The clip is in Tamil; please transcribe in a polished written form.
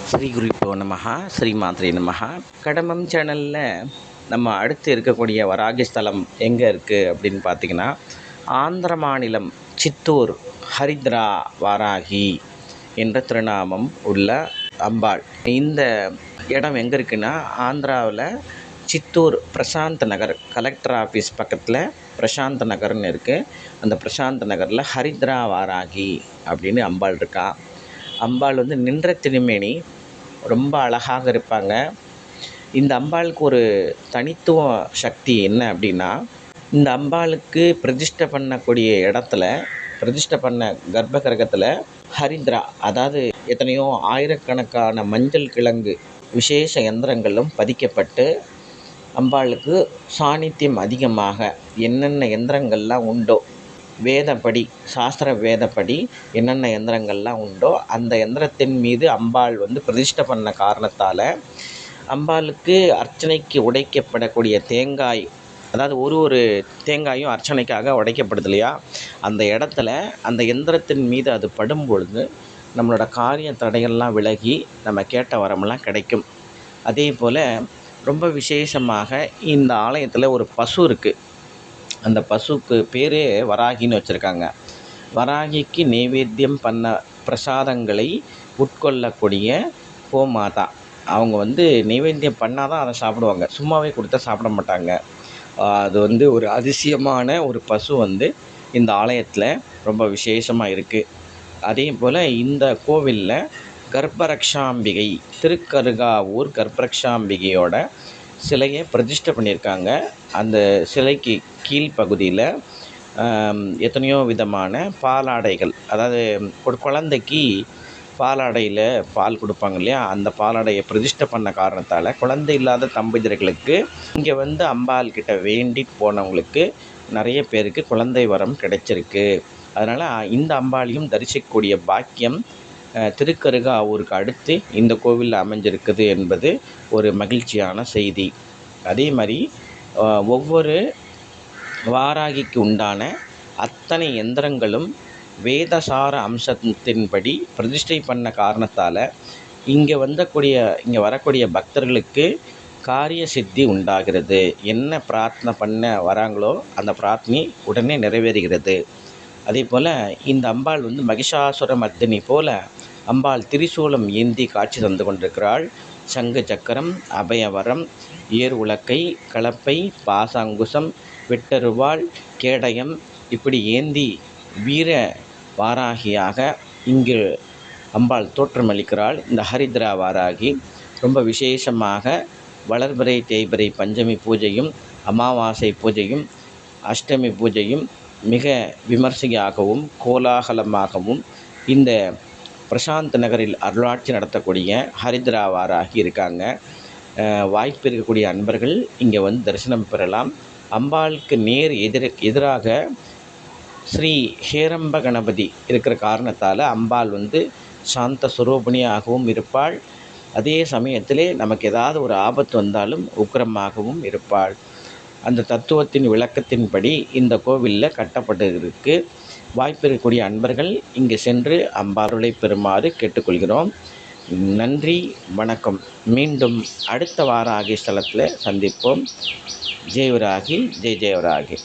ஸ்ரீ குருப்போ நமஹா, ஸ்ரீ மாத்ரே நமஹா. கடம்பம் சேனலில் நம்ம அடுத்து இருக்கக்கூடிய வராகி ஸ்தலம் எங்கே இருக்குது அப்படின்னு பார்த்திங்கன்னா, ஆந்திர மாநிலம் சித்தூர் ஹரித்ரா வாராகி என்ற திருநாமம் உள்ள அம்பாள். இந்த இடம் எங்கே இருக்குன்னா, ஆந்திராவில் சித்தூர் பிரசாந்த் நகர் கலெக்டர் ஆஃபீஸ் பக்கத்தில் பிரசாந்த் நகர்னு இருக்குது. அந்த பிரசாந்த் நகரில் ஹரித்ரா வாராகி அப்படின்னு அம்பாள் இருக்கா. அம்பாள் நின்ற திருமேனி, ரொம்ப அழகாக இருப்பாங்க. இந்த அம்பாளுக்கு ஒரு தனித்துவ சக்தி என்ன அப்படின்னா, இந்த அம்பாளுக்கு பிரதிஷ்டை பண்ணக்கூடிய இடத்துல, பிரதிஷ்டை பண்ண கர்ப்ப கிரகத்தில் ஹரித்ரா, அதாவது எத்தனையோ ஆயிரக்கணக்கான மஞ்சள் கிழங்கு விசேஷ யந்திரங்களும் பதிக்கப்பட்டு, அம்பாளுக்கு சாநித்தியம் அதிகமாக என்னென்ன யந்திரங்கள்லாம் உண்டோ, வேதப்படி சாஸ்திர வேதப்படி என்னென்ன யந்திரங்கள்லாம் உண்டோ அந்த யந்திரத்தின் மீது அம்பாள் பிரதிஷ்டை பண்ண காரணத்தால், அம்பாளுக்கு அர்ச்சனைக்கு உடைக்கப்படக்கூடிய தேங்காய், அதாவது ஒரு தேங்காயும் அர்ச்சனைக்காக உடைக்கப்படுது இல்லையா, அந்த இடத்துல அந்த யந்திரத்தின் மீது அது படும் பொழுது நம்மளோட காரிய தடைகள்லாம் விலகி நம்ம கேட்ட வரமெல்லாம் கிடைக்கும். அதே போல் ரொம்ப விசேஷமாக இந்த ஆலயத்தில் ஒரு பசு இருக்குது. அந்த பசுக்கு பேரே வராகின்னு வச்சுருக்காங்க. வராகிக்கு நைவேத்தியம் பண்ண பிரசாதங்களை உட்கொள்ளக்கூடிய கோமாதா. அவங்க நைவேத்தியம் பண்ணால் தான் அதை சாப்பிடுவாங்க, சும்மாவே கொடுத்தா சாப்பிட மாட்டாங்க. அது ஒரு அதிசயமான ஒரு பசு இந்த ஆலயத்தில் ரொம்ப விசேஷமாக இருக்குது. அதே போல் இந்த கோவிலில் கர்ப்பரக்ஷாம்பிகை, திருக்கருகாவூர் கர்ப்பரக்ஷாம்பிகையோட சிலையை பிரதிஷ்டை பண்ணியிருக்காங்க. அந்த சிலைக்கு கீழ்ப்பகுதியில் எத்தனையோ விதமான பாலாடைகள், அதாவது ஒரு குழந்தைக்கு பாலாடையில் பால் கொடுப்பாங்க இல்லையா, அந்த பாலாடையை பிரதிஷ்டை பண்ண காரணத்தால் குழந்தை இல்லாத தம்பதியர்களுக்கு இங்கே அம்பாள் கிட்ட வேண்டி போனவங்களுக்கு நிறைய பேருக்கு குழந்தை வரம் கிடைச்சிருக்கு. அதனால் இந்த அம்பாளையும் தரிசிக்கக்கூடிய பாக்கியம் திருக்கருகாவூருக்கு அடுத்து இந்த கோவிலில் அமைஞ்சிருக்குது என்பது ஒரு மகிழ்ச்சியான செய்தி. அதே மாதிரி ஒவ்வொரு வாராகிக்கு உண்டான அத்தனை யந்திரங்களும் வேதசார அம்சத்தின்படி பிரதிஷ்டை பண்ண காரணத்தால் இங்கே வரக்கூடிய பக்தர்களுக்கு காரிய சித்தி உண்டாகிறது. என்ன பிரார்த்தனை பண்ண வராங்களோ அந்த பிரார்த்தனை உடனே நிறைவேறுகிறது. அதே போல் இந்த அம்பாள் மகிஷாசுர மர்தினி போல அம்பாள் திரிசூலம் ஏந்தி காட்சி தந்து கொண்டிருக்கிறாள். சங்கு சக்கரம், அபயவரம், ஏர் உலக்கை, கலப்பை, பாசாங்குசம், வெட்டருவாள், கேடயம் இப்படி ஏந்தி வீர வாராகியாக இங்கு அம்பாள் தோற்றமளிக்கிறாள். இந்த ஹரித்ரா வாராகி ரொம்ப விசேஷமாக வளர்பிறை தேய்பிறை பஞ்சமி பூஜையும், அமாவாசை பூஜையும், அஷ்டமி பூஜையும் மிக விமர்சையாகவும் கோலாகலமாகவும் இந்த பிரசாந்த் நகரில் அருளாட்சி நடத்தக்கூடிய ஹரித்ரா வாராகி இருக்காங்க. வாய்ப்பு இருக்கக்கூடிய அன்பர்கள் இங்கே தரிசனம் பெறலாம். அம்பாளுக்கு நேர் எதிராக ஸ்ரீ ஹேரம்ப கணபதி இருக்கிற காரணத்தால் அம்பாள் சாந்த சுரூபிணியாகவும் இருப்பாள். அதே சமயத்திலே நமக்கு ஏதாவது ஒரு ஆபத்து வந்தாலும் உக்கிரமாகவும் இருப்பாள். அந்த தத்துவத்தின் விளக்கத்தின்படி இந்த கோவிலில் கட்டப்பட்டிருக்கு. வாய்ப்பு இருக்கக்கூடிய அன்பர்கள் இங்கு சென்று அம்பாளுரை பெறுமாறு கேட்டுக்கொள்கிறோம். நன்றி, வணக்கம். மீண்டும் அடுத்த வாராகி ஸ்தலத்தில் சந்திப்போம். ஜெயவராகி, ஜெய் ஜெயவராகி.